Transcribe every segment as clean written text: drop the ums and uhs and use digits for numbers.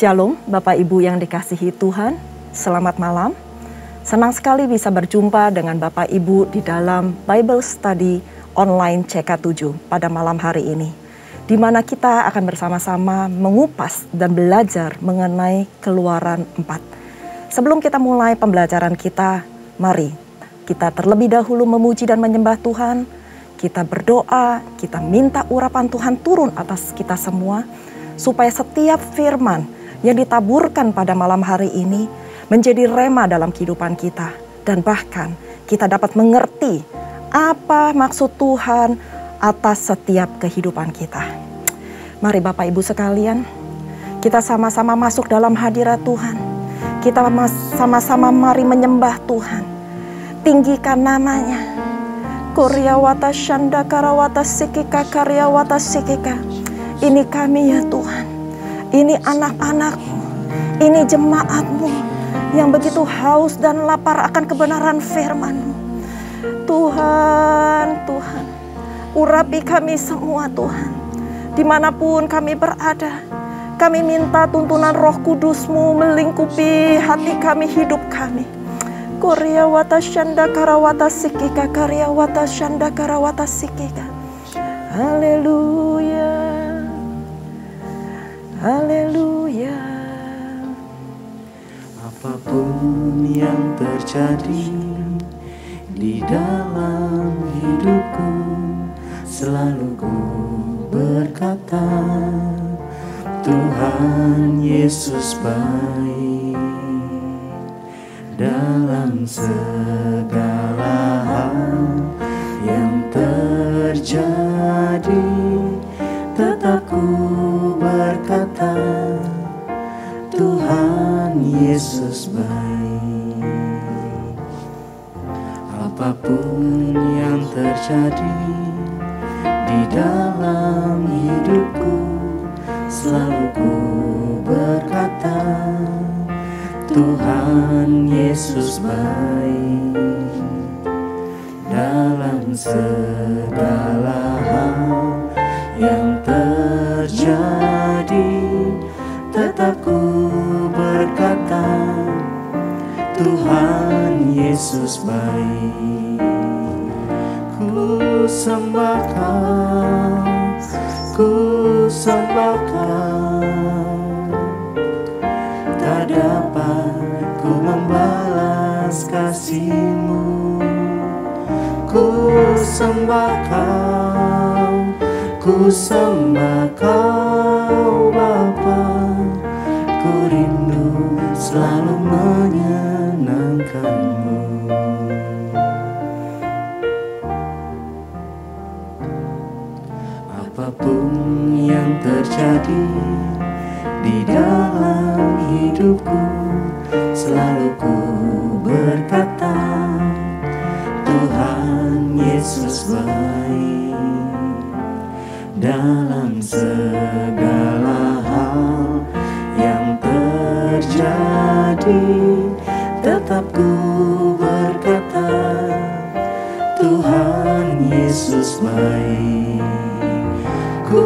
Shalom Bapak Ibu yang dikasihi Tuhan, selamat malam. Senang sekali bisa berjumpa dengan Bapak Ibu di dalam Bible Study online CK7 pada malam hari ini, di mana kita akan bersama-sama mengupas dan belajar mengenai Keluaran 4. Sebelum kita mulai pembelajaran kita, mari kita terlebih dahulu memuji dan menyembah Tuhan. Kita berdoa, kita minta urapan Tuhan turun atas kita semua, supaya setiap firman yang ditaburkan pada malam hari ini menjadi rema dalam kehidupan kita. Dan bahkan kita dapat mengerti apa maksud Tuhan atas setiap kehidupan kita. Mari Bapak Ibu sekalian, kita sama-sama masuk dalam hadirat Tuhan. Kita sama-sama mari menyembah Tuhan. Tinggikan namanya. Koryawata Shanda Karawata Sikika Karyawata Sikika. Ini kami ya Tuhan. Ini anak-anak-Mu, ini jemaat-Mu yang begitu haus dan lapar akan kebenaran firman-Mu. Tuhan, Tuhan, urapi kami semua Tuhan. Dimanapun kami berada, kami minta tuntunan Roh Kudus-Mu melingkupi hati kami, hidup kami. Koryawata Shanda Karawata Sikika Karyawata Shanda Karawata Sikika. Haleluya. Haleluya. Apapun yang terjadi di dalam hidupku, selalu ku berkata, Tuhan Yesus baik. Dalam segala hal yang terjadi, tetap ku berkata, Tuhan Yesus baik. Apapun yang terjadi di dalam hidupku, selalu ku berkata, Tuhan Yesus baik. Dalam segala hal yang terjadi, tetap ku berkata, Tuhan Yesus baik. Ku sembah Kau, ku sembah Kau, tak dapat ku membalas kasih-Mu. Ku sembah Kau, ku sembah Kau Bapa, ku rindu selalu menyenangkan-Mu. Apapun yang terjadi di dalam hidupku, selalu ku berkata, Tuhan Yesus baik. Dalam segala hal yang terjadi, tetap ku berkata, Tuhan Yesus baik. Ku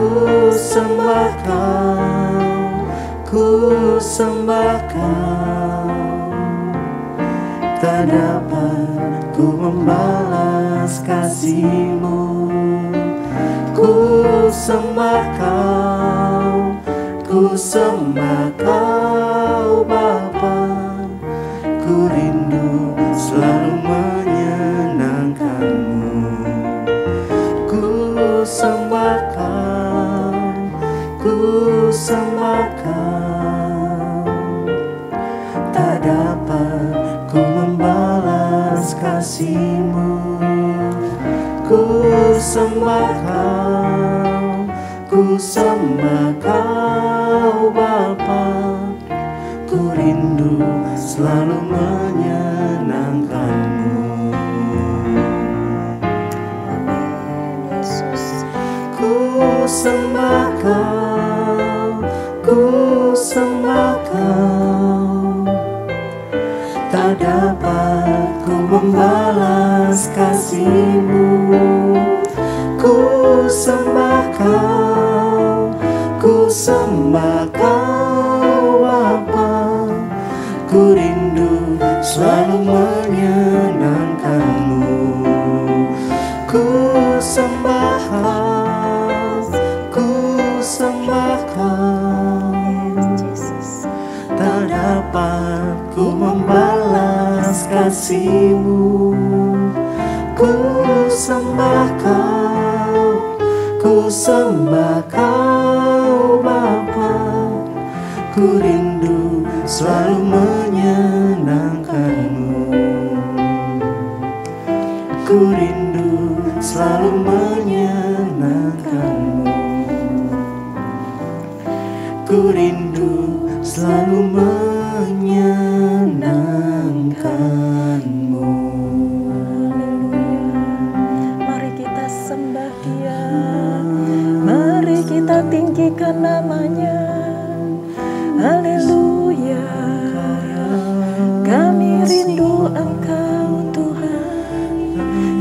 sembah Kau, ku sembah Kau, tak dapat ku membalas kasih-Mu. Ku sembah Kau, ku sembah Kau Bapa, ku rindu selalu menyenangkan-Mu. Ku sembah Kau, ku sembah Kau, tak dapat ku membalas kasih-Mu. Ku sembah Kau, ku sembah Kau Bapa, ku rindu selalu menyenangkan-Mu. Ku sembah Kau, ku sembah Kau, tak dapat ku membalas kasih-Mu. Ku sembah Kau, ku sembah Kau kasih-Mu. Ku sembah Kau, ku sembah Kau Bapa. Ku rindu selalu menyenangkan-Mu. Ku rindu selalu menyenangkan-Mu. Ku rindu selalu menyenangkan-Mu. Mari kita sembah Dia, mari kita tinggikan nama-Nya. Haleluya. Kami rindu Engkau Tuhan,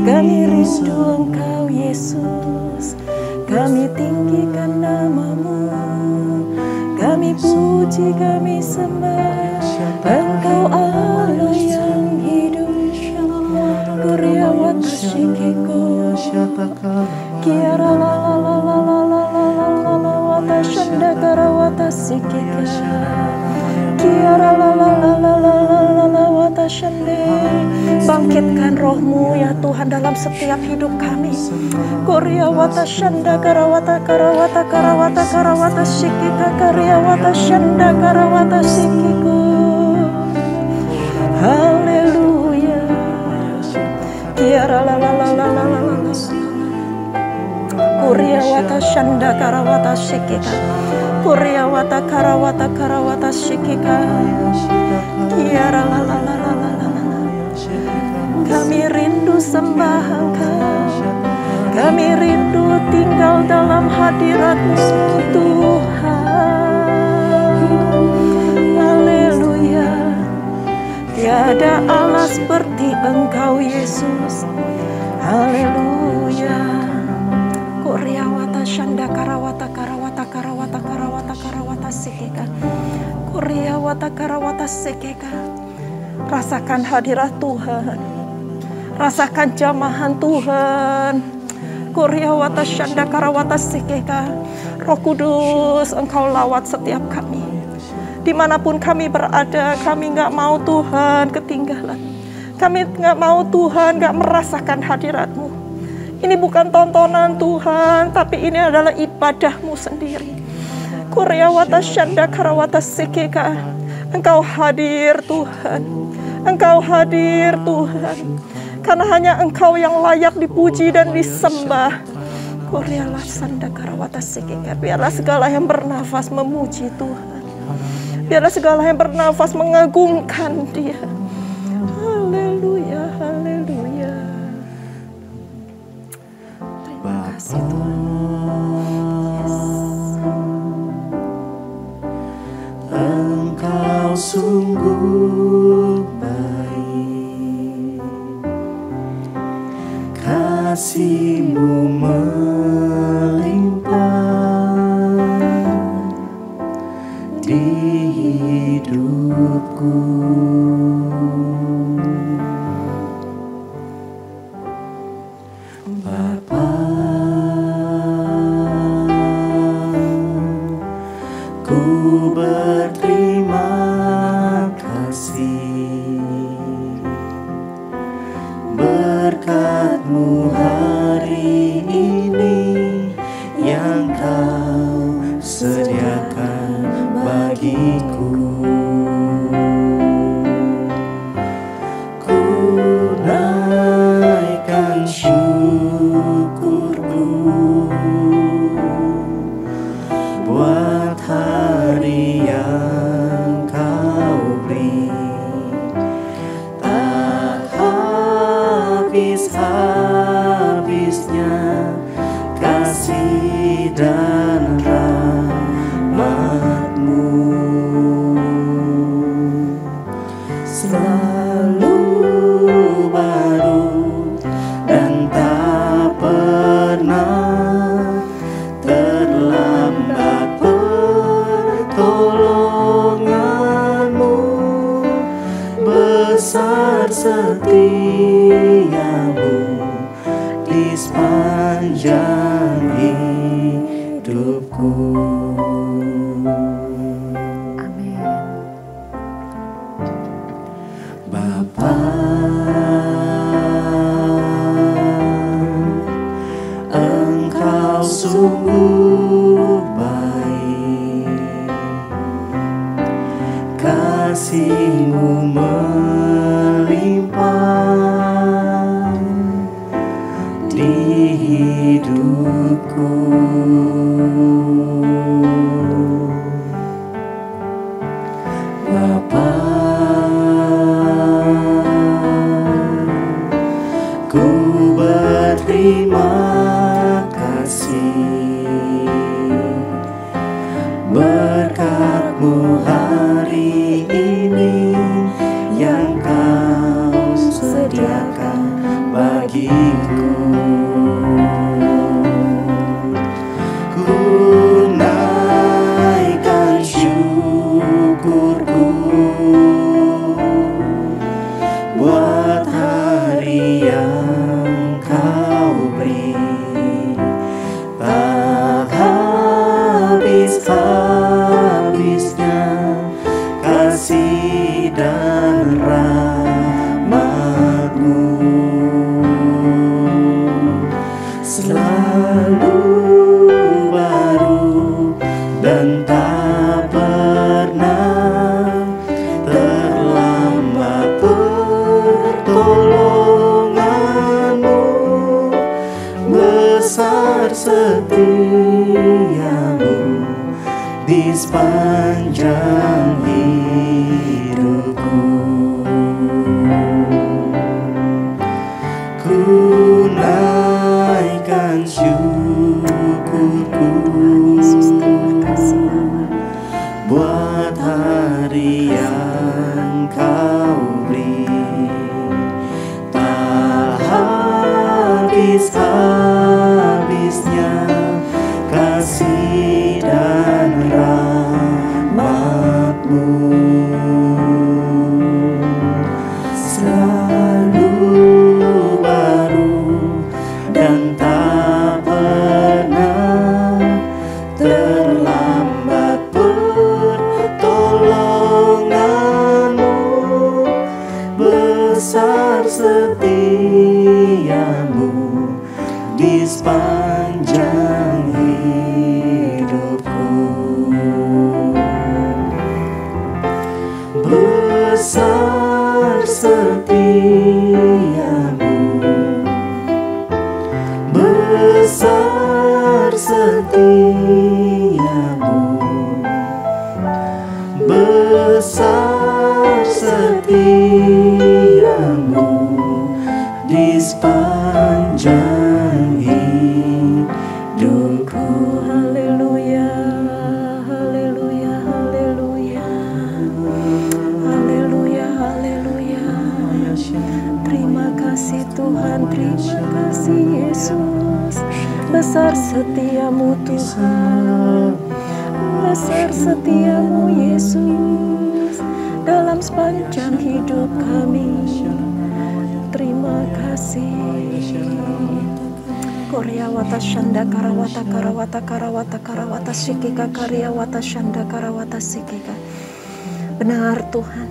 kami rindu Engkau Yesus. Kami tinggikan nama-Mu, kami puji, kami sembah Engkau Allah yang hidup. Kuria watashikiko, kiara la la la la la la la la la watashanda kara watasikika, kiara la la la la la la la watashande. Bangkitkan roh-Mu ya Tuhan dalam setiap hidup kami. Korea watashanda karawata karawata karawata karawata shikika karya watashanda karawata sikiku. Haleluya. Kiara la la la la la la la. Korea watashanda karawata shikika. Korea wata karawata karawata shikika. Kiara la la la la la la. Kami rindu sembah Engkau, kami rindu tinggal dalam hadirat-Mu Tuhan. Haleluya. Tiada Allah seperti Engkau Yesus. Haleluya. Korea wata shanda karawata karawata karawata karawata karawata sekeka. Korea wata karawata sekeka. Rasakan hadirat Tuhan, rasakan jamahan Tuhan. Korea wata shanda karawata sekeka. Roh Kudus, Engkau lawat setiap kami. Dimanapun kami berada, kami gak mau Tuhan ketinggalan. Kami gak mau Tuhan gak merasakan hadirat-Mu. Ini bukan tontonan Tuhan, tapi ini adalah ibadah-Mu sendiri. Korea wata shanda karawata sekeka. Engkau hadir Tuhan, Engkau hadir Tuhan. Karena hanya Engkau yang layak dipuji dan disembah. Korea shanda karawata sekeka. Biarlah segala yang bernafas memuji Tuhan. Biarlah segala yang bernafas mengagungkan Dia. Haleluya, haleluya. Terima kasih Tuhan. Engkau sungguh baik, kasih-Mu melimpah di hidupku. Bapa, ku berterima kasih berkat-Mu hari ini yang Kau sediakan bagiku. Ku naikkan syukurku buat hari yang Kau beri. Tak habis-habisnya kasih dan rahmat-Mu. Selalu baru dan tak pernah terlambat pertolongan-Mu. Besar setia-Mu di sepanjang hidupku. Amin. Bapa, kasih-Mu melimpah di hidupku. Bapa, ku berterima kasih berkat-Mu hari ini yang Kau sediakan bagiku. Ku naikkan syukurku buat hari yang Kau beri. Tak habis-habisnya kasih dan rahmat-Mu, selalu baru dan tak pernah terlambat. Pertolongan-Mu besar, setia-Mu di sepanjang hidupku. Ku naikkan syukurku buat hari yang Kau beri. Tak habis-habisnya kasih dan rahmat-Mu, selalu baru dan tak pernah terlambat. Pertolongan-Mu besar, setia-Mu di sepanjang hidupku. Besar setia-Mu, besar setia-Mu, besar setia-Mu di sepanjang hidupku. Haleluya, haleluya, haleluya, haleluya, haleluya. Terima kasih Tuhan, terima kasih Yesus. Besar setia-Mu Tuhan, besar setia-Mu Yesus dalam sepanjang hidup kami. Terima kasih. Korea wata shanda karawata karawata karawata karawata sikika karya wata shanda karawata sikika. Benar Tuhan,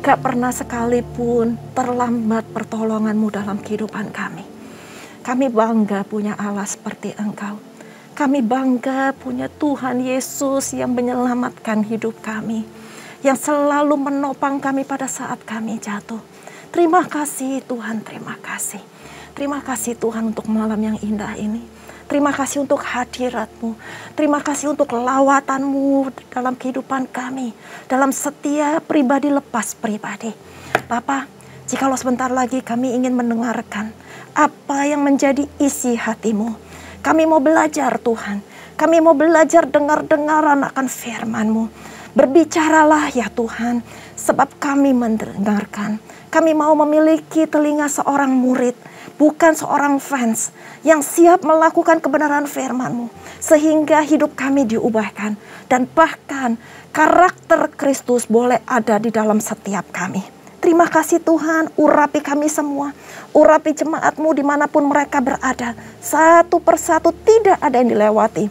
gak pernah sekalipun terlambat pertolongan-Mu dalam kehidupan kami. Kami bangga punya Allah seperti Engkau. Kami bangga punya Tuhan Yesus yang menyelamatkan hidup kami, yang selalu menopang kami pada saat kami jatuh. Terima kasih Tuhan, terima kasih. Terima kasih Tuhan untuk malam yang indah ini. Terima kasih untuk hadirat-Mu. Terima kasih untuk lawatan-Mu dalam kehidupan kami, dalam setiap pribadi lepas pribadi. Bapa, jikalau sebentar lagi kami ingin mendengarkan apa yang menjadi isi hati-Mu. Kami mau belajar Tuhan. Kami mau belajar dengar-dengaran akan firman-Mu. Berbicaralah ya Tuhan, sebab kami mendengarkan. Kami mau memiliki telinga seorang murid, bukan seorang fans yang siap melakukan kebenaran firman-Mu, sehingga hidup kami diubahkan, dan bahkan karakter Kristus boleh ada di dalam setiap kami. Terima kasih Tuhan, urapi kami semua, urapi jemaat-Mu dimanapun mereka berada, satu persatu tidak ada yang dilewati.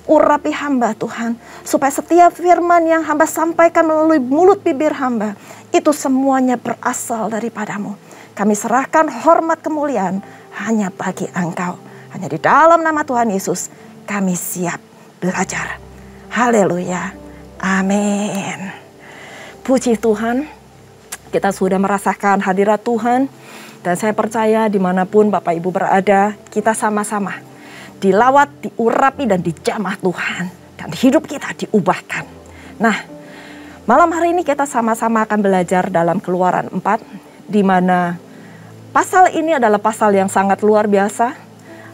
Urapi hamba Tuhan, supaya setiap firman yang hamba sampaikan melalui mulut bibir hamba, itu semuanya berasal daripada-Mu. Kami serahkan hormat kemuliaan hanya bagi Engkau. Hanya di dalam nama Tuhan Yesus kami siap belajar. Haleluya. Amin. Puji Tuhan, kita sudah merasakan hadirat Tuhan. Dan saya percaya dimanapun Bapak Ibu berada, kita sama-sama dilawat, diurapi, dan dijamah Tuhan. Dan hidup kita diubahkan. Nah, malam hari ini kita sama-sama akan belajar dalam Keluaran 4, di mana pasal ini adalah pasal yang sangat luar biasa,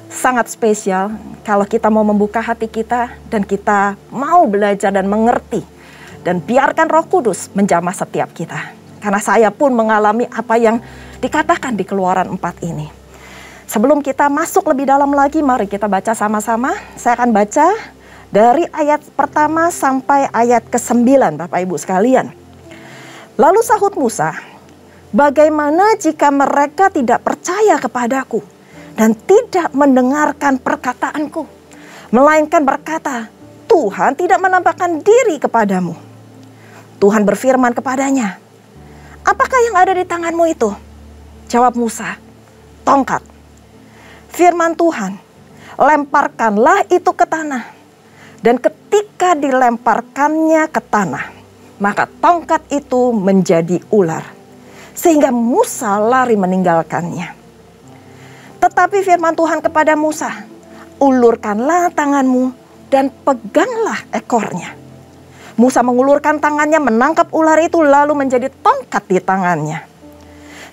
sangat spesial. Kalau kita mau membuka hati kita dan kita mau belajar dan mengerti. Dan biarkan Roh Kudus menjamah setiap kita. Karena saya pun mengalami apa yang dikatakan di Keluaran 4 ini. Sebelum kita masuk lebih dalam lagi, mari kita baca sama-sama. Saya akan baca dari ayat pertama sampai ayat ke-9, Bapak Ibu sekalian. Lalu sahut Musa, bagaimana jika mereka tidak percaya kepadaku dan tidak mendengarkan perkataanku, melainkan berkata, Tuhan tidak menampakkan diri kepadamu. Tuhan berfirman kepadanya, apakah yang ada di tanganmu itu? Jawab Musa, tongkat. Firman Tuhan, lemparkanlah itu ke tanah. Dan ketika dilemparkannya ke tanah, maka tongkat itu menjadi ular. Sehingga Musa lari meninggalkannya. Tetapi firman Tuhan kepada Musa, ulurkanlah tanganmu dan peganglah ekornya. Musa mengulurkan tangannya menangkap ular itu lalu menjadi tongkat di tangannya.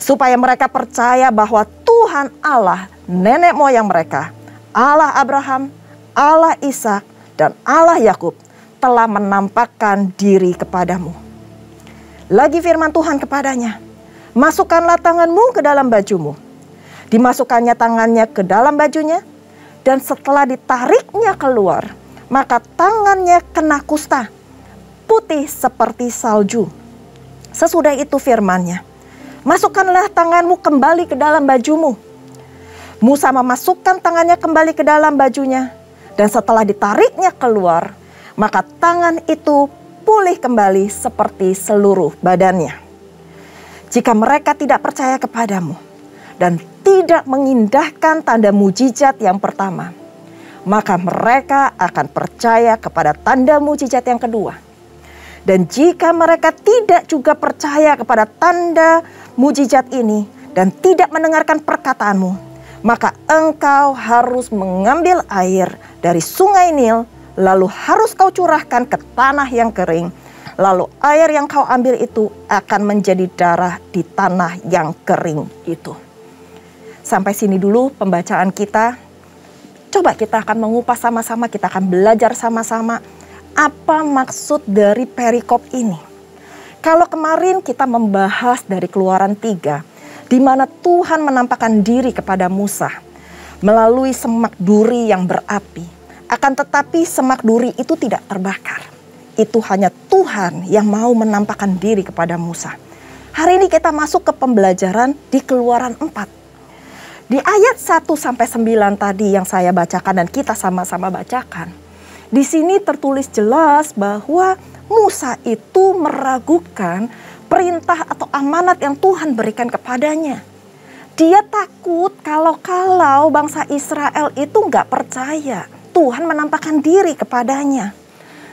Supaya mereka percaya bahwa Tuhan Allah nenek moyang mereka, Allah Abraham, Allah Ishak, dan Allah Yakub telah menampakkan diri kepadamu. Lagi firman Tuhan kepadanya, masukkanlah tanganmu ke dalam bajumu. Dimasukkannya tangannya ke dalam bajunya, dan setelah ditariknya keluar, maka tangannya kena kusta, putih seperti salju. Sesudah itu firman-Nya, masukkanlah tanganmu kembali ke dalam bajumu. Musa memasukkan tangannya kembali ke dalam bajunya, dan setelah ditariknya keluar, maka tangan itu pulih kembali seperti seluruh badannya. Jika mereka tidak percaya kepadamu dan tidak mengindahkan tanda mujizat yang pertama, maka mereka akan percaya kepada tanda mujizat yang kedua. Dan jika mereka tidak juga percaya kepada tanda mujizat ini dan tidak mendengarkan perkataanmu, maka engkau harus mengambil air dari sungai Nil, lalu harus kau curahkan ke tanah yang kering. Lalu air yang kau ambil itu akan menjadi darah di tanah yang kering itu. Sampai sini dulu pembacaan kita. Coba kita akan mengupas sama-sama, kita akan belajar sama-sama. Apa maksud dari perikop ini? Kalau kemarin kita membahas dari Keluaran 3, di mana Tuhan menampakkan diri kepada Musa melalui semak duri yang berapi. Akan tetapi semak duri itu tidak terbakar. Itu hanya Tuhan yang mau menampakkan diri kepada Musa. Hari ini kita masuk ke pembelajaran di Keluaran 4. Di ayat 1-9 tadi yang saya bacakan dan kita sama-sama bacakan. Di sini tertulis jelas bahwa Musa itu meragukan perintah atau amanat yang Tuhan berikan kepadanya. Dia takut kalau bangsa Israel itu nggak percaya Tuhan menampakkan diri kepadanya.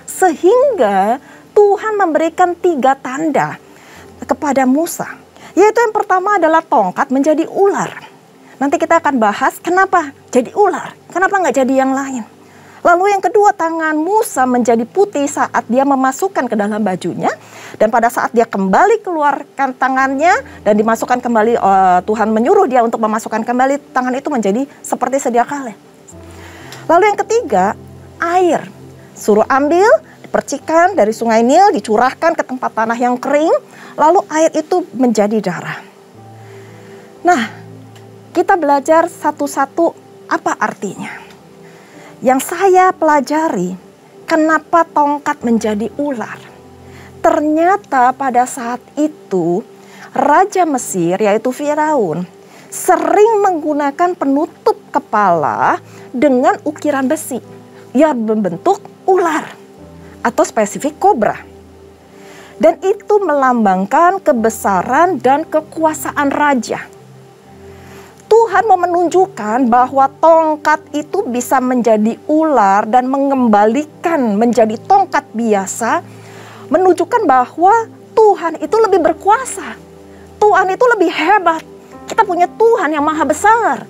Sehingga Tuhan memberikan 3 tanda kepada Musa. Yaitu yang pertama adalah tongkat menjadi ular. Nanti kita akan bahas kenapa jadi ular, kenapa nggak jadi yang lain. Lalu yang kedua, tangan Musa menjadi putih saat dia memasukkan ke dalam bajunya. Dan pada saat dia kembali keluarkan tangannya dan dimasukkan kembali, Tuhan menyuruh dia untuk memasukkan kembali, tangan itu menjadi seperti sedia kala. Lalu yang ketiga, air. Suruh ambil, dipercikan dari sungai Nil, dicurahkan ke tempat tanah yang kering. Lalu air itu menjadi darah. Nah, kita belajar satu-satu apa artinya. Yang saya pelajari, kenapa tongkat menjadi ular. Ternyata pada saat itu, Raja Mesir yaitu Firaun sering menggunakan penutup kepala dengan ukiran besi yang berbentuk ular atau spesifik kobra. Dan itu melambangkan kebesaran dan kekuasaan raja. Tuhan mau menunjukkan bahwa tongkat itu bisa menjadi ular dan mengembalikan menjadi tongkat biasa, menunjukkan bahwa Tuhan itu lebih berkuasa. Tuhan itu lebih hebat. Kita punya Tuhan yang maha besar,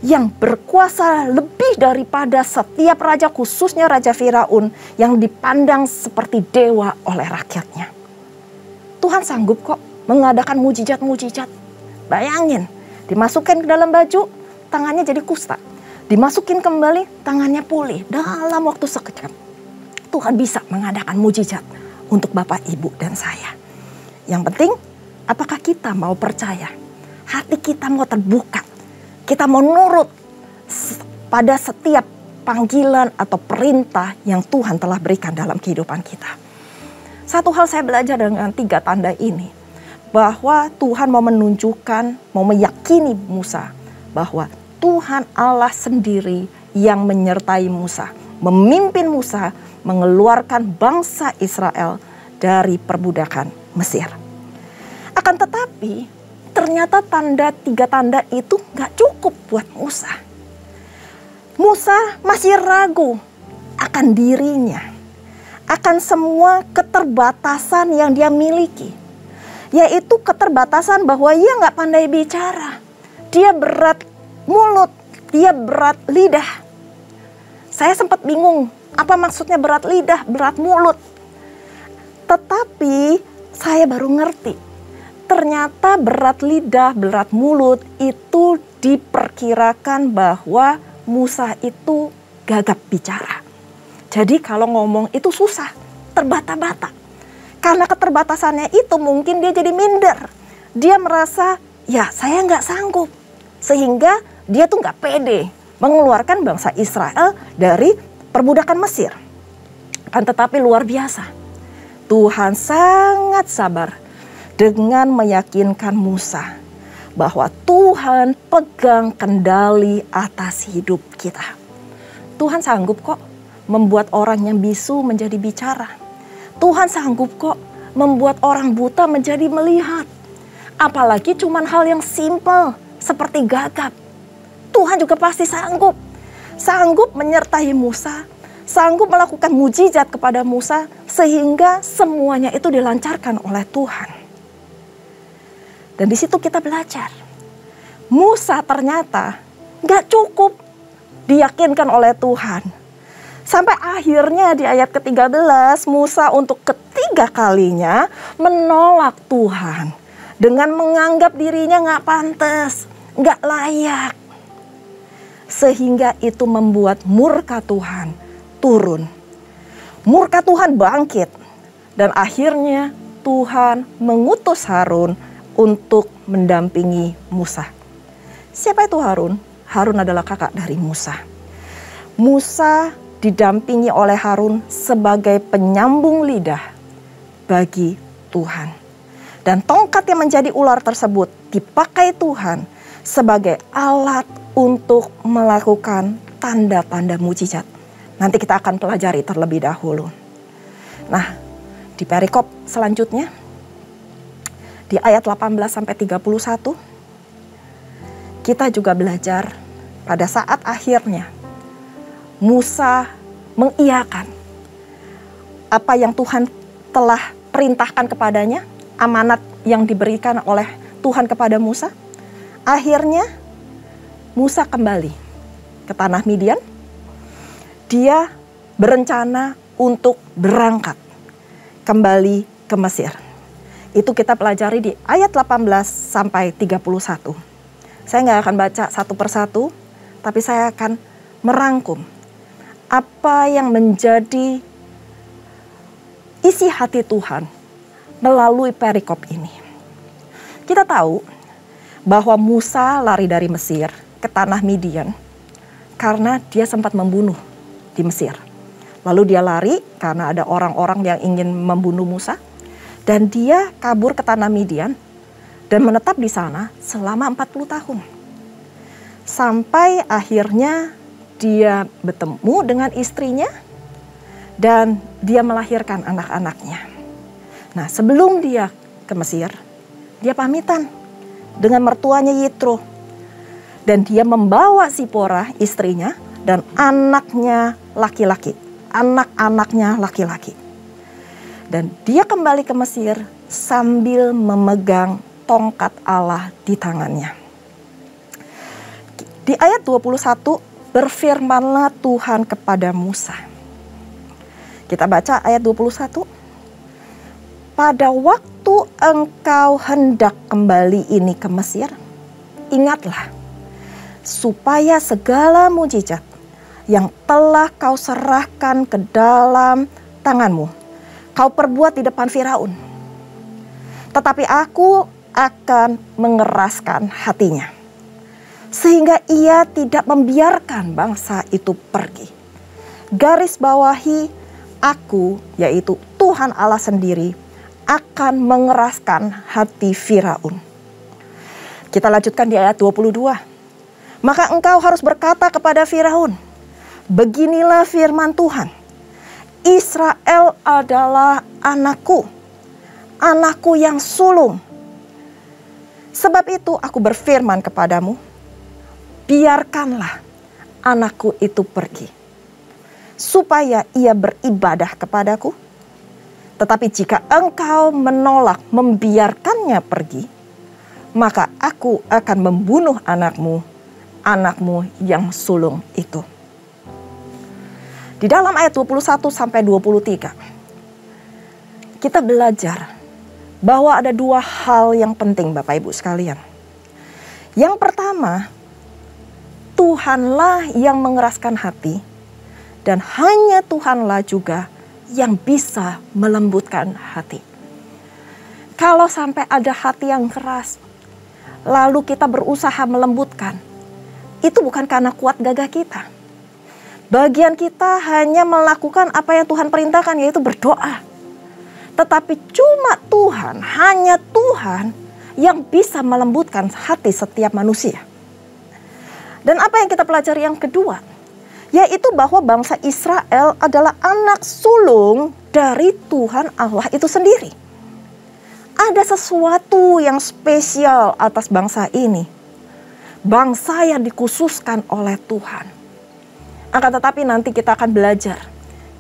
yang berkuasa lebih daripada setiap raja, khususnya Raja Firaun yang dipandang seperti dewa oleh rakyatnya. Tuhan sanggup kok mengadakan mujizat-mujizat. Bayangin, dimasukin ke dalam baju, tangannya jadi kusta. Dimasukin kembali, tangannya pulih dalam waktu sekejap. Tuhan bisa mengadakan mujizat untuk Bapak, Ibu, dan saya. Yang penting, apakah kita mau percaya? Hati kita mau terbuka. Kita mau nurut pada setiap panggilan atau perintah yang Tuhan telah berikan dalam kehidupan kita. Satu hal saya belajar dengan 3 tanda ini, bahwa Tuhan mau menunjukkan, mau meyakini Musa bahwa Tuhan Allah sendiri yang menyertai Musa, memimpin Musa mengeluarkan bangsa Israel dari perbudakan Mesir. Akan tetapi ternyata 3 tanda itu gak cukup buat Musa. Musa masih ragu akan dirinya, akan semua keterbatasan yang dia miliki. Yaitu keterbatasan bahwa ia gak pandai bicara. Dia berat mulut, dia berat lidah. Saya sempat bingung, apa maksudnya berat lidah, berat mulut. Tetapi saya baru ngerti, ternyata berat lidah, berat mulut itu diperkirakan bahwa Musa itu gagap bicara. Jadi kalau ngomong itu susah, terbata-bata. Karena keterbatasannya itu mungkin dia jadi minder. Dia merasa, ya saya nggak sanggup. Sehingga dia tuh nggak pede mengeluarkan bangsa Israel dari perbudakan Mesir. Kan tetapi luar biasa, Tuhan sangat sabar dengan meyakinkan Musa bahwa Tuhan pegang kendali atas hidup kita. Tuhan sanggup kok membuat orang yang bisu menjadi bicara. Tuhan sanggup kok membuat orang buta menjadi melihat. Apalagi cuman hal yang simpel seperti gagap. Tuhan juga pasti sanggup. Sanggup menyertai Musa, sanggup melakukan mujizat kepada Musa sehingga semuanya itu dilancarkan oleh Tuhan. Dan di situ kita belajar, Musa ternyata gak cukup diyakinkan oleh Tuhan. Sampai akhirnya di ayat ke-13, Musa untuk ketiga kalinya menolak Tuhan. Dengan menganggap dirinya gak pantas, gak layak. Sehingga itu membuat murka Tuhan turun. Murka Tuhan bangkit. Dan akhirnya Tuhan mengutus Harun untuk mendampingi Musa. Siapa itu Harun? Harun adalah kakak dari Musa. Musa didampingi oleh Harun sebagai penyambung lidah bagi Tuhan. Dan tongkat yang menjadi ular tersebut dipakai Tuhan sebagai alat untuk melakukan tanda-tanda mujizat. Nanti kita akan pelajari terlebih dahulu. Nah, di perikop selanjutnya, di ayat 18-31, kita juga belajar pada saat akhirnya Musa mengiyakan apa yang Tuhan telah perintahkan kepadanya, amanat yang diberikan oleh Tuhan kepada Musa. Akhirnya Musa kembali ke tanah Midian. Dia berencana untuk berangkat kembali ke Mesir. Itu kita pelajari di ayat 18-31. Saya nggak akan baca satu persatu, tapi saya akan merangkum apa yang menjadi isi hati Tuhan melalui perikop ini. Kita tahu bahwa Musa lari dari Mesir ke tanah Midian karena dia sempat membunuh di Mesir. Lalu dia lari karena ada orang-orang yang ingin membunuh Musa. Dan dia kabur ke tanah Midian dan menetap di sana selama 40 tahun. Sampai akhirnya dia bertemu dengan istrinya dan dia melahirkan anak-anaknya. Nah, sebelum dia ke Mesir, dia pamitan dengan mertuanya Yitro. Dan dia membawa Zipora istrinya dan anaknya laki-laki. Anak-anaknya laki-laki. Dan dia kembali ke Mesir sambil memegang tongkat Allah di tangannya. Di ayat 21, berfirmanlah Tuhan kepada Musa. Kita baca ayat 21. Pada waktu engkau hendak kembali ini ke Mesir, ingatlah, supaya segala mujizat yang telah kau serahkan ke dalam tanganmu, kau perbuat di depan Firaun. Tetapi aku akan mengeraskan hatinya, sehingga ia tidak membiarkan bangsa itu pergi. Garis bawahi, aku, yaitu Tuhan Allah sendiri, akan mengeraskan hati Firaun. Kita lanjutkan di ayat 22. Maka engkau harus berkata kepada Firaun, beginilah firman Tuhan, Israel adalah anakku, anakku yang sulung. Sebab itu aku berfirman kepadamu, biarkanlah anakku itu pergi, supaya ia beribadah kepadaku. Tetapi jika engkau menolak membiarkannya pergi, maka aku akan membunuh anakmu, anakmu yang sulung itu. Di dalam ayat 21 sampai 23, kita belajar bahwa ada dua hal yang penting Bapak Ibu sekalian. Yang pertama, Tuhanlah yang mengeraskan hati, dan hanya Tuhanlah juga yang bisa melembutkan hati. Kalau sampai ada hati yang keras, lalu kita berusaha melembutkan, itu bukan karena kuat gagah kita. Bagian kita hanya melakukan apa yang Tuhan perintahkan, yaitu berdoa. Tetapi cuma Tuhan, hanya Tuhan yang bisa melembutkan hati setiap manusia. Dan apa yang kita pelajari yang kedua, yaitu bahwa bangsa Israel adalah anak sulung dari Tuhan Allah itu sendiri. Ada sesuatu yang spesial atas bangsa ini. Bangsa yang dikhususkan oleh Tuhan. Akan tetapi nanti kita akan belajar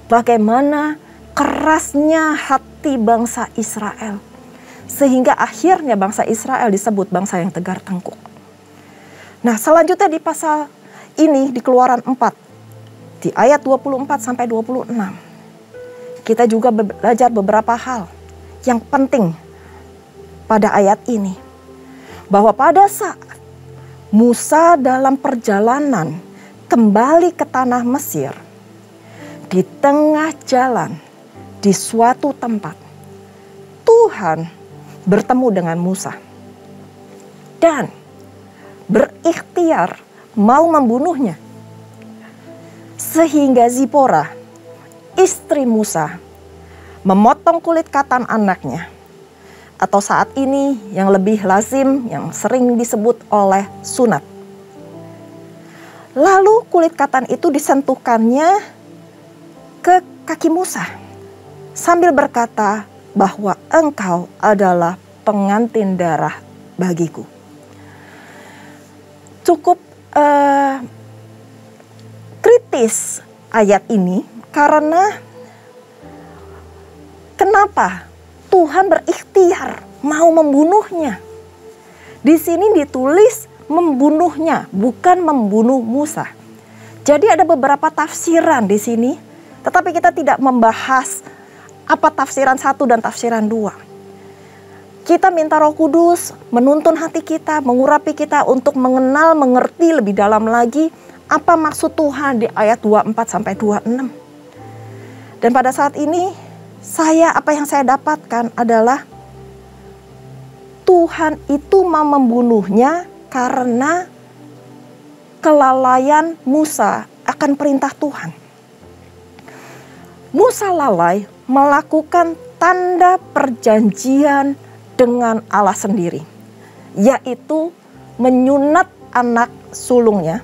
bagaimana kerasnya hati bangsa Israel. Sehingga akhirnya bangsa Israel disebut bangsa yang tegar tengkuk. Nah, selanjutnya di pasal ini di Keluaran 4. Di ayat 24 sampai 26. Kita juga belajar beberapa hal yang penting pada ayat ini. Bahwa pada saat Musa dalam perjalanan kembali ke tanah Mesir, di tengah jalan, di suatu tempat, Tuhan bertemu dengan Musa dan berikhtiar mau membunuhnya. Sehingga Zipora, istri Musa, memotong kulit katan anaknya. Atau saat ini yang lebih lazim, yang sering disebut oleh sunat. Lalu kulit katan itu disentuhkannya ke kaki Musa sambil berkata bahwa engkau adalah pengantin darah bagiku. Cukup kritis ayat ini karena kenapa Tuhan berikhtiar mau membunuhnya. Di sini ditulis membunuhnya, bukan membunuh Musa. Jadi ada beberapa tafsiran di sini, tetapi kita tidak membahas apa tafsiran 1 dan tafsiran 2. Kita minta Roh Kudus menuntun hati kita, mengurapi kita untuk mengenal, mengerti lebih dalam lagi apa maksud Tuhan di ayat 24 sampai 26. Dan pada saat ini apa yang saya dapatkan adalah Tuhan itu mau membunuhnya karena kelalaian Musa akan perintah Tuhan. Musa lalai melakukan tanda perjanjian dengan Allah sendiri, yaitu menyunat anak sulungnya,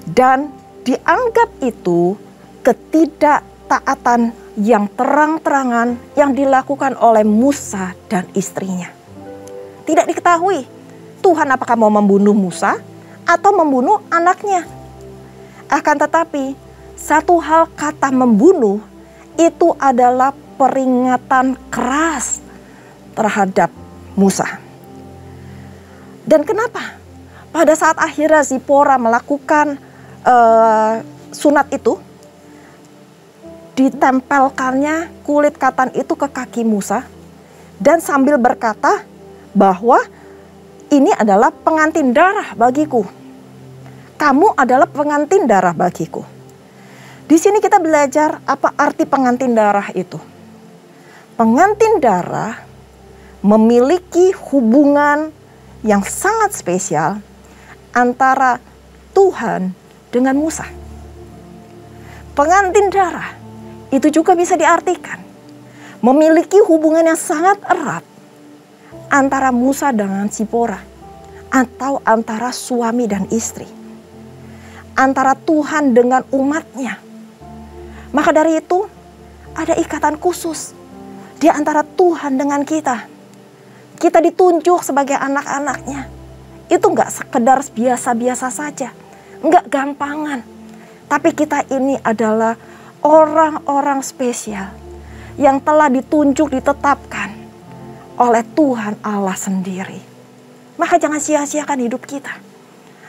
dan dianggap itu ketidaktaatan yang terang-terangan yang dilakukan oleh Musa dan istrinya. Tidak diketahui Tuhan apakah mau membunuh Musa atau membunuh anaknya. Akan tetapi satu hal kata membunuh itu adalah peringatan keras terhadap Musa. Dan kenapa? Pada saat akhirnya Zipora melakukan sunat itu, ditempelkannya kulit katan itu ke kaki Musa, dan sambil berkata bahwa ini adalah pengantin darah bagiku. Kamu adalah pengantin darah bagiku. Di sini kita belajar apa arti pengantin darah itu. Pengantin darah memiliki hubungan yang sangat spesial antara Tuhan dengan Musa. Pengantin darah itu juga bisa diartikan memiliki hubungan yang sangat erat antara Musa dengan Zipora, atau antara suami dan istri, antara Tuhan dengan umatnya. Maka dari itu ada ikatan khusus di antara Tuhan dengan kita. Kita ditunjuk sebagai anak-anaknya. Itu enggak sekedar biasa-biasa saja, enggak gampangan. Tapi kita ini adalah orang-orang spesial yang telah ditunjuk, ditetapkan oleh Tuhan Allah sendiri. Maka jangan sia-siakan hidup kita.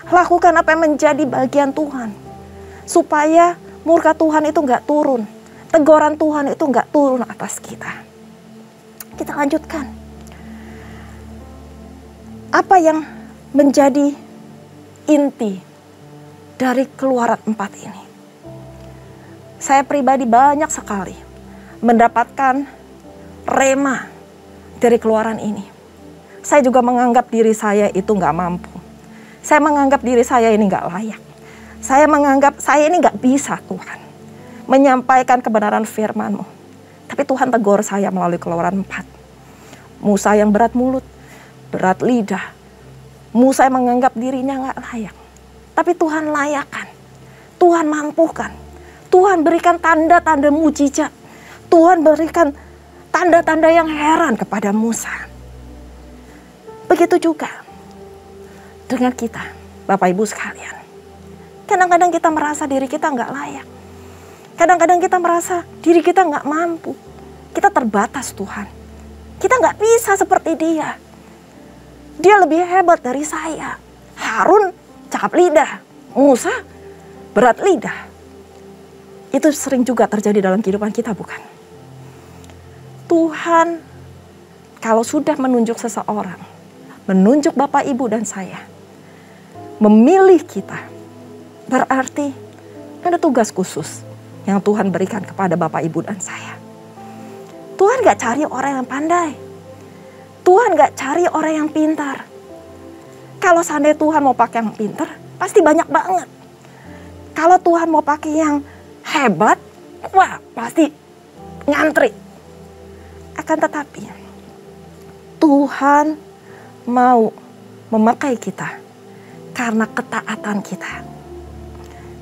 Lakukan apa yang menjadi bagian Tuhan, supaya murka Tuhan itu enggak turun, teguran Tuhan itu enggak turun atas kita. Kita lanjutkan. Apa yang menjadi inti dari Keluaran 4 ini? Saya pribadi banyak sekali mendapatkan rema dari Keluaran ini. Saya juga menganggap diri saya itu nggak mampu. Saya menganggap diri saya ini nggak layak. Saya menganggap saya ini nggak bisa, Tuhan, menyampaikan kebenaran firman-Mu. Tapi Tuhan tegur saya melalui Keluaran 4. Musa yang berat mulut, berat lidah. Musa yang menganggap dirinya nggak layak. Tapi Tuhan layakkan. Tuhan mampukan. Tuhan berikan tanda-tanda mujizat. Tuhan berikan tanda-tanda yang heran kepada Musa. Begitu juga dengan kita, Bapak Ibu sekalian. Kadang-kadang kita merasa diri kita nggak layak. Kadang-kadang kita merasa diri kita nggak mampu. Kita terbatas, Tuhan. Kita nggak bisa seperti dia. Dia lebih hebat dari saya. Harun cakap lidah, Musa berat lidah. Itu sering juga terjadi dalam kehidupan kita, bukan? Tuhan kalau sudah menunjuk seseorang, menunjuk Bapak, Ibu, dan saya, memilih kita, berarti ada tugas khusus yang Tuhan berikan kepada Bapak, Ibu, dan saya. Tuhan gak cari orang yang pandai. Tuhan gak cari orang yang pintar. Kalau seandainya Tuhan mau pakai yang pintar, pasti banyak banget. Kalau Tuhan mau pakai yang hebat, wah pasti ngantri. Akan tetapi, Tuhan mau memakai kita karena ketaatan kita.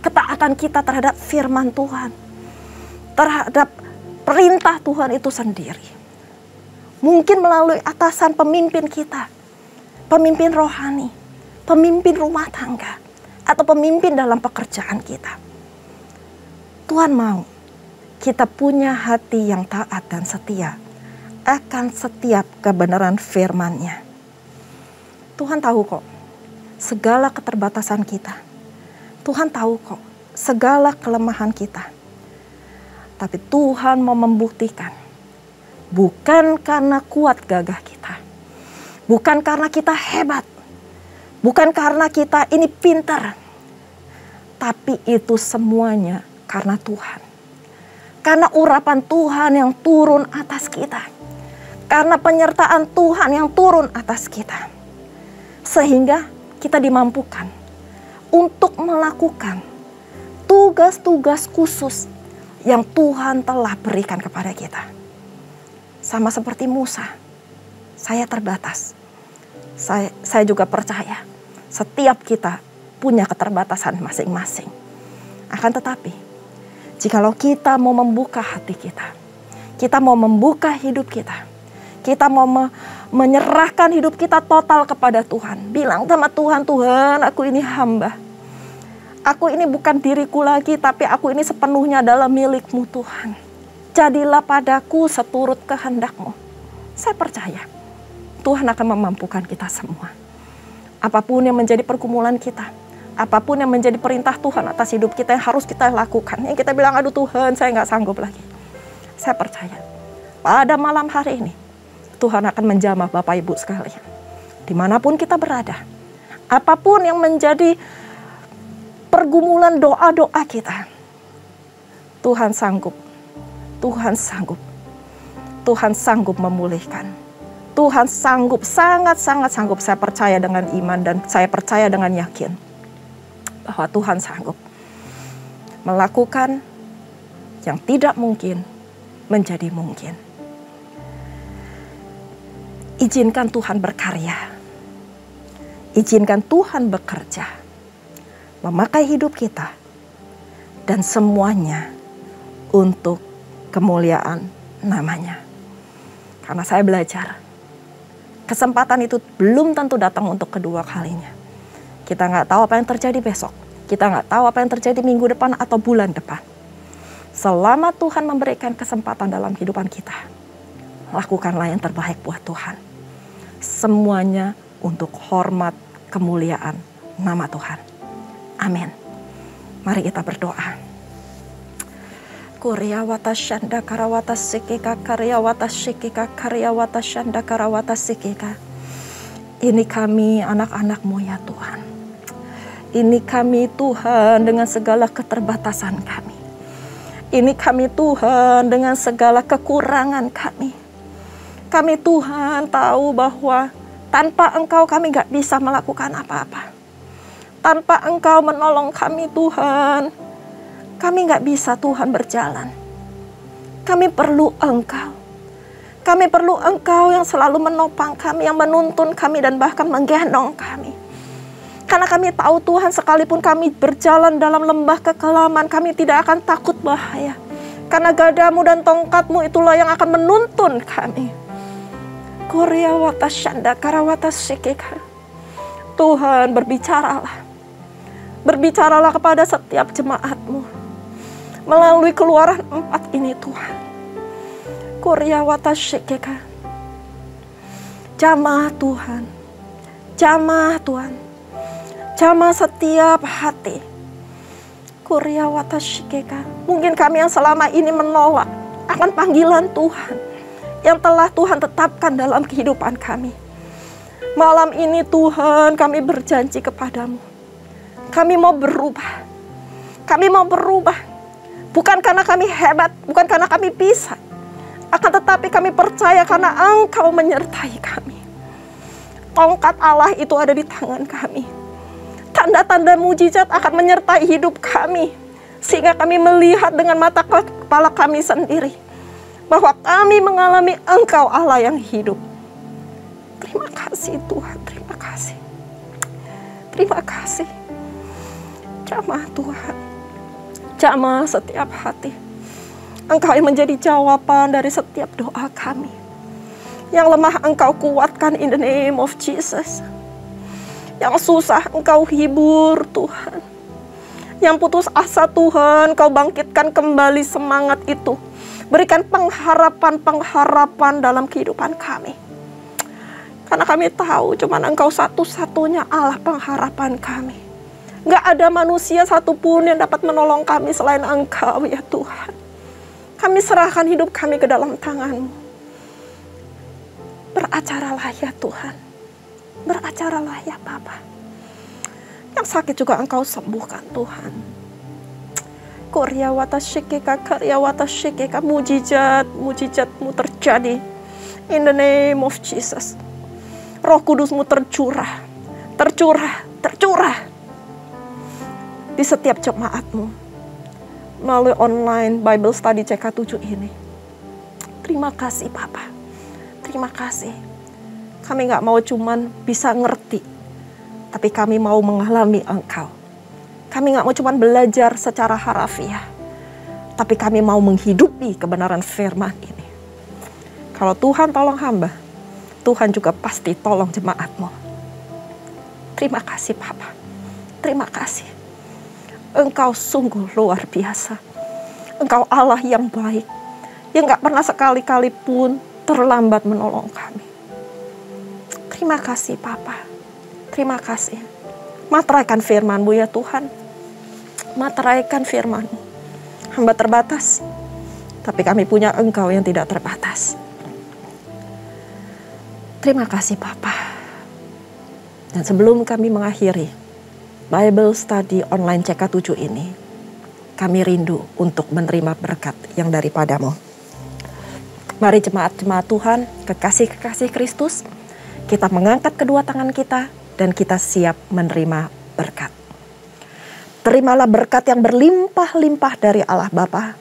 Ketaatan kita terhadap firman Tuhan, terhadap perintah Tuhan itu sendiri. Mungkin melalui atasan pemimpin kita, pemimpin rohani, pemimpin rumah tangga, atau pemimpin dalam pekerjaan kita. Tuhan mau kita punya hati yang taat dan setia akan setiap kebenaran firman-Nya. Tuhan tahu kok segala keterbatasan kita. Tuhan tahu kok segala kelemahan kita. Tapi Tuhan mau membuktikan, bukan karena kuat gagah kita, bukan karena kita hebat, bukan karena kita ini pintar, tapi itu semuanya karena Tuhan. Karena urapan Tuhan yang turun atas kita, karena penyertaan Tuhan yang turun atas kita, sehingga kita dimampukan untuk melakukan tugas-tugas khusus yang Tuhan telah berikan kepada kita. Sama seperti Musa, saya terbatas. Saya juga percaya setiap kita punya keterbatasan masing-masing. Akan tetapi, jikalau kita mau membuka hati kita mau membuka hidup kita mau menyerahkan hidup kita total kepada Tuhan. Bilang sama Tuhan, Tuhan, aku ini hamba. Aku ini bukan diriku lagi, tapi aku ini sepenuhnya adalah milik-Mu, Tuhan. Jadilah padaku seturut kehendak-Mu. Saya percaya Tuhan akan memampukan kita semua. Apapun yang menjadi pergumulan kita, apapun yang menjadi perintah Tuhan atas hidup kita yang harus kita lakukan. Yang kita bilang, aduh Tuhan, saya nggak sanggup lagi. Saya percaya pada malam hari ini Tuhan akan menjamah Bapak Ibu sekalian. Dimanapun kita berada, apapun yang menjadi pergumulan doa-doa kita, Tuhan sanggup. Tuhan sanggup. Tuhan sanggup memulihkan. Tuhan sanggup, sangat-sangat sanggup. Saya percaya dengan iman dan saya percaya dengan yakin bahwa Tuhan sanggup melakukan yang tidak mungkin menjadi mungkin. Izinkan Tuhan berkarya. Izinkan Tuhan bekerja. Memakai hidup kita. Dan semuanya untuk kemuliaan namanya. Karena saya belajar, kesempatan itu belum tentu datang untuk kedua kalinya. Kita nggak tahu apa yang terjadi besok. Kita nggak tahu apa yang terjadi minggu depan atau bulan depan. Selama Tuhan memberikan kesempatan dalam kehidupan kita, lakukanlah yang terbaik buat Tuhan. Semuanya untuk hormat kemuliaan nama Tuhan. Amin. Mari kita berdoa. Kuryawata shanda karawata sikika karyawata shikika karyawata shanda karawata sikika. Ini kami anak-anak-Mu ya Tuhan. Ini kami Tuhan dengan segala keterbatasan kami. Ini kami Tuhan dengan segala kekurangan kami. Kami Tuhan tahu bahwa tanpa Engkau kami gak bisa melakukan apa-apa. Tanpa Engkau menolong kami Tuhan, kami gak bisa Tuhan berjalan. Kami perlu Engkau. Kami perlu Engkau yang selalu menopang kami, yang menuntun kami dan bahkan menggendong kami. Karena kami tahu Tuhan, sekalipun kami berjalan dalam lembah kekelaman, kami tidak akan takut bahaya. Karena gadamu dan tongkatmu itulah yang akan menuntun kami. Kuryawata shanda karawata shikika. Tuhan, berbicaralah. Berbicaralah kepada setiap jemaat-Mu melalui Keluaran 4 ini Tuhan. Kuryawata shikika. Jamah Tuhan. Jamah Tuhan. Jamah setiap hati. Kuryawata shikika. Mungkin kami yang selama ini menolak akan panggilan Tuhan yang telah Tuhan tetapkan dalam kehidupan kami. Malam ini Tuhan, kami berjanji kepadamu. Kami mau berubah. Kami mau berubah. Bukan karena kami hebat, bukan karena kami bisa. Akan tetapi kami percaya karena Engkau menyertai kami. Tongkat Allah itu ada di tangan kami. Tanda-tanda mujizat akan menyertai hidup kami. Sehingga kami melihat dengan mata kepala kami sendiri. Bahwa kami mengalami Engkau Allah yang hidup. Terima kasih Tuhan, terima kasih. Terima kasih. Jamah Tuhan. Jamah setiap hati. Engkau yang menjadi jawaban dari setiap doa kami. Yang lemah Engkau kuatkan in the name of Jesus. Yang susah Engkau hibur Tuhan. Yang putus asa Tuhan, Engkau bangkitkan kembali semangat itu. Berikan pengharapan-pengharapan dalam kehidupan kami. Karena kami tahu cuman Engkau satu-satunya Allah pengharapan kami. Gak ada manusia satupun yang dapat menolong kami selain Engkau ya Tuhan. Kami serahkan hidup kami ke dalam tangan-Mu. Beracaralah ya Tuhan. Beracaralah ya Bapa. Yang sakit juga Engkau sembuhkan Tuhan. Kuryawata shikika karyawata shikika. Mujizat-mujizat-Mu terjadi. In the name of Jesus. Roh Kudus-Mu tercurah. Tercurah. Di setiap jemaat-Mu. Melalui online Bible Study CK7 ini. Terima kasih Papa. Terima kasih. Kami gak mau cuman bisa ngerti. Tapi kami mau mengalami Engkau. Kami gak mau cuman belajar secara harafiah. Tapi kami mau menghidupi kebenaran firman ini. Kalau Tuhan tolong hamba, Tuhan juga pasti tolong jemaat-Mu. Terima kasih Papa. Terima kasih. Engkau sungguh luar biasa. Engkau Allah yang baik, yang gak pernah sekali-kali pun terlambat menolong kami. Terima kasih Bapa, terima kasih. Materaikan firman-Mu ya Tuhan, materaikan firman-Mu. Hamba terbatas, tapi kami punya Engkau yang tidak terbatas. Terima kasih Bapa. Dan sebelum kami mengakhiri Bible Study Online CK7 ini, kami rindu untuk menerima berkat yang daripada-Mu. Mari jemaat-jemaat Tuhan, kekasih-kekasih Kristus, kita mengangkat kedua tangan kita dan kita siap menerima berkat. Terimalah berkat yang berlimpah-limpah dari Allah Bapa,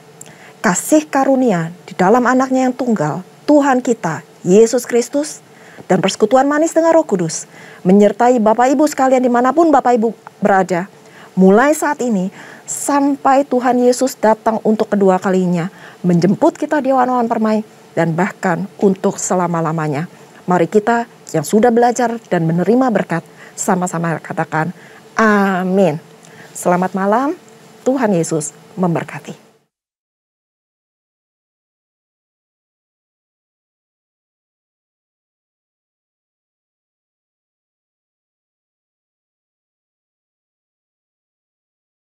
kasih karunia di dalam anaknya yang tunggal, Tuhan kita, Yesus Kristus, dan persekutuan manis dengan Roh Kudus, menyertai Bapak Ibu sekalian dimanapun Bapak Ibu berada, mulai saat ini sampai Tuhan Yesus datang untuk kedua kalinya, menjemput kita di awan-awan permai, dan bahkan untuk selama-lamanya. Mari kita yang sudah belajar dan menerima berkat, sama-sama katakan amin. Selamat malam, Tuhan Yesus memberkati.